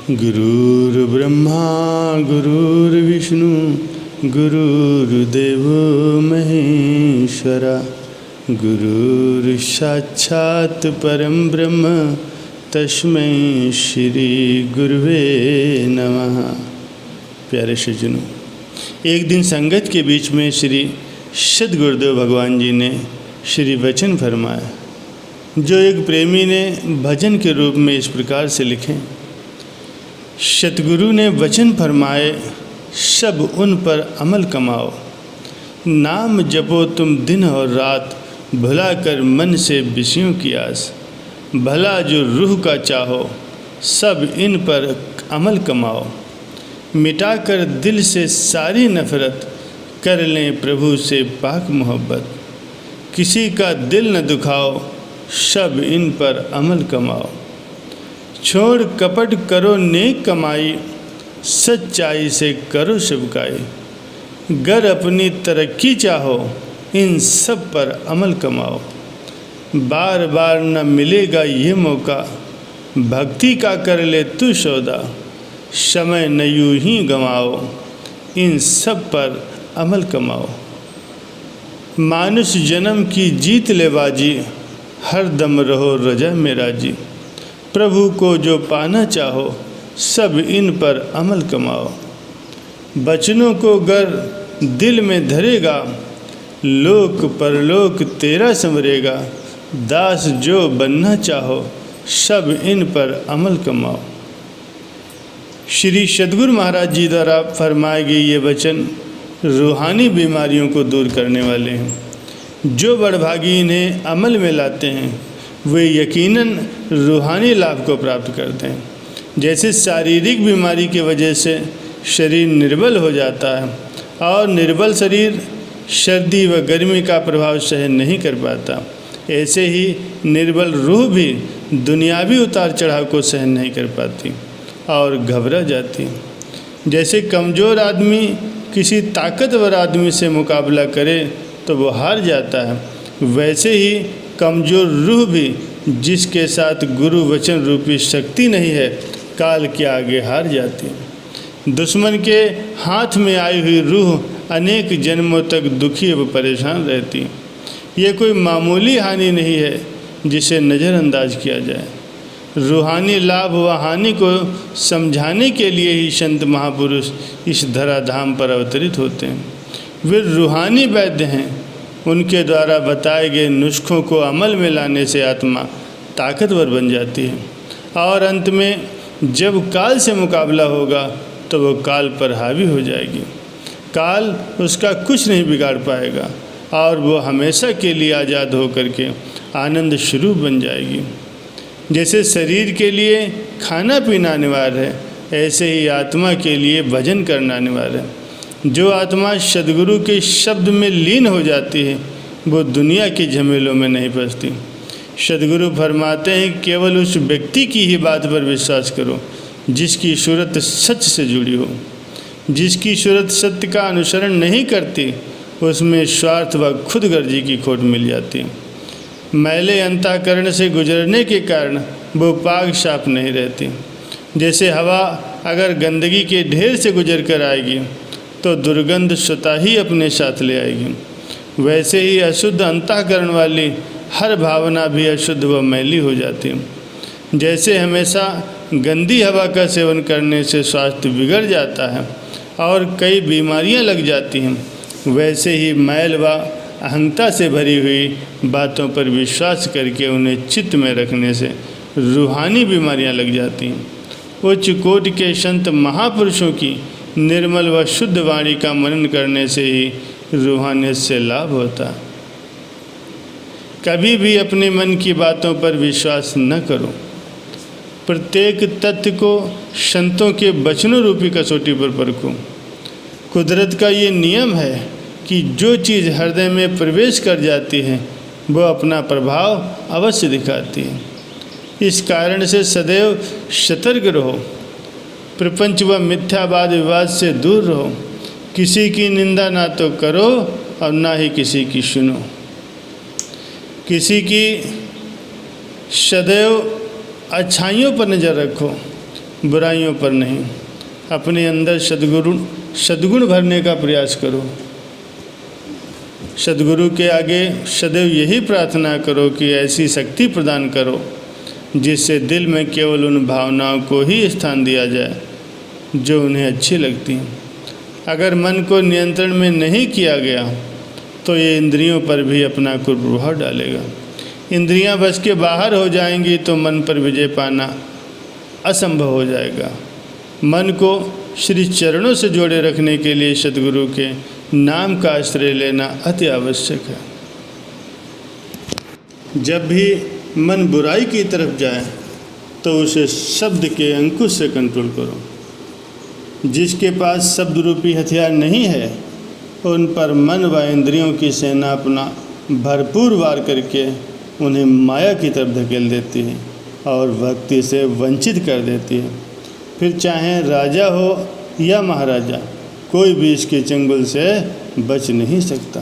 गुरुर्ब्रह्मा गुरुर्विष्णु गुरुर्देव महेश्वरा गुरुर्साक्षात् परम ब्रह्म तस्मै श्री गुरुवे नमः। प्यारे सज्जनों, एक दिन संगत के बीच में श्री सद्गुरुदेव भगवान जी ने श्री वचन फरमाया, जो एक प्रेमी ने भजन के रूप में इस प्रकार से लिखे। सतगुरु ने वचन फरमाए, सब उन पर अमल कमाओ। नाम जपो तुम दिन और रात, भुला कर मन से विषयों की आस। भला जो रूह का चाहो, सब इन पर अमल कमाओ। मिटाकर दिल से सारी नफरत, कर लें प्रभु से पाक मोहब्बत। किसी का दिल न दुखाओ, सब इन पर अमल कमाओ। छोड़ कपट करो नेक कमाई, सच्चाई से करो सेवकाई। गर अपनी तरक्की चाहो, इन सब पर अमल कमाओ। बार बार न मिलेगा ये मौका, भक्ति का कर ले तू सौदा। समय न यूं ही गंवाओ, इन सब पर अमल कमाओ। मानुष जन्म की जीत ले बाजी, हर दम रहो रजा में राजी। प्रभु को जो पाना चाहो, सब इन पर अमल कमाओ। बचनों को गर दिल में धरेगा, लोक परलोक तेरा संवरेगा। दास जो बनना चाहो, सब इन पर अमल कमाओ। श्री सद्गुरु महाराज जी द्वारा फरमाए गए ये वचन रूहानी बीमारियों को दूर करने वाले हैं। जो बड़भागी इन्हें अमल में लाते हैं, वे यकीनन रूहानी लाभ को प्राप्त करते हैं। जैसे शारीरिक बीमारी की वजह से शरीर निर्बल हो जाता है और निर्बल शरीर सर्दी व गर्मी का प्रभाव सहन नहीं कर पाता, ऐसे ही निर्बल रूह भी दुनियावी उतार चढ़ाव को सहन नहीं कर पाती और घबरा जाती। जैसे कमज़ोर आदमी किसी ताकतवर आदमी से मुकाबला करे तो वो हार जाता है, वैसे ही कमज़ोर रूह भी जिसके साथ गुरु वचन रूपी शक्ति नहीं है, काल के आगे हार जाती है। दुश्मन के हाथ में आई हुई रूह अनेक जन्मों तक दुखी व परेशान रहती है। ये कोई मामूली हानि नहीं है जिसे नज़रअंदाज किया जाए। रूहानी लाभ व हानि को समझाने के लिए ही संत महापुरुष इस धराधाम पर अवतरित होते हैं। वे रूहानी वैद्य हैं। उनके द्वारा बताए गए नुस्खों को अमल में लाने से आत्मा ताकतवर बन जाती है और अंत में जब काल से मुकाबला होगा तो वो काल पर हावी हो जाएगी। काल उसका कुछ नहीं बिगाड़ पाएगा और वो हमेशा के लिए आज़ाद होकर के आनंद स्वरूप बन जाएगी। जैसे शरीर के लिए खाना पीना अनिवार्य है, ऐसे ही आत्मा के लिए भजन करना अनिवार्य है। जो आत्मा सद्गुरु के शब्द में लीन हो जाती है, वो दुनिया के झमेलों में नहीं फंसती। सद्गुरु फरमाते हैं, केवल उस व्यक्ति की ही बात पर विश्वास करो जिसकी सूरत सच से जुड़ी हो। जिसकी सूरत सत्य का अनुसरण नहीं करती, उसमें स्वार्थ व खुदगर्जी की खोट मिल जाती है। मैले अंतःकरण से गुजरने के कारण वो पाक साफ नहीं रहती। जैसे हवा अगर गंदगी के ढेर से गुजर कर आएगी तो दुर्गंध स्वतः ही अपने साथ ले आएगी, वैसे ही अशुद्ध अंतःकरण वाली हर भावना भी अशुद्ध व मैली हो जाती है। जैसे हमेशा गंदी हवा का सेवन करने से स्वास्थ्य बिगड़ जाता है और कई बीमारियां लग जाती हैं, वैसे ही मैल व अहंता से भरी हुई बातों पर विश्वास करके उन्हें चित्त में रखने से रूहानी बीमारियां लग जाती हैं। उच्च कोटि के संत महापुरुषों की निर्मल व शुद्ध वाणी का मनन करने से ही रूहानियत से लाभ होता। कभी भी अपने मन की बातों पर विश्वास न करो। प्रत्येक तथ्य को संतों के वचनों रूपी कसौटी पर परखो। कुदरत का ये नियम है कि जो चीज़ हृदय में प्रवेश कर जाती है, वो अपना प्रभाव अवश्य दिखाती है। इस कारण से सदैव सतर्क रहो। प्रपंच व मिथ्यावाद विवाद से दूर रहो। किसी की निंदा ना तो करो और ना ही किसी की सुनो। किसी की सदैव अच्छाइयों पर नज़र रखो, बुराइयों पर नहीं। अपने अंदर सद्गुण भरने का प्रयास करो। सद्गुरु के आगे सदैव यही प्रार्थना करो कि ऐसी शक्ति प्रदान करो जिससे दिल में केवल उन भावनाओं को ही स्थान दिया जाए जो उन्हें अच्छी लगती हैं। अगर मन को नियंत्रण में नहीं किया गया तो ये इंद्रियों पर भी अपना कुप्रभाव डालेगा। इंद्रियां बस के बाहर हो जाएंगी तो मन पर विजय पाना असंभव हो जाएगा। मन को श्री चरणों से जोड़े रखने के लिए सद्गुरु के नाम का आश्रय लेना अति आवश्यक है। जब भी मन बुराई की तरफ जाए तो उसे शब्द के अंकुश से कंट्रोल करो। जिसके पास शब्द रूपी हथियार नहीं है उन पर मन व इंद्रियों की सेना अपना भरपूर वार करके उन्हें माया की तरफ धकेल देती है और भक्ति से वंचित कर देती है। फिर चाहे राजा हो या महाराजा, कोई भी इसके चंगुल से बच नहीं सकता।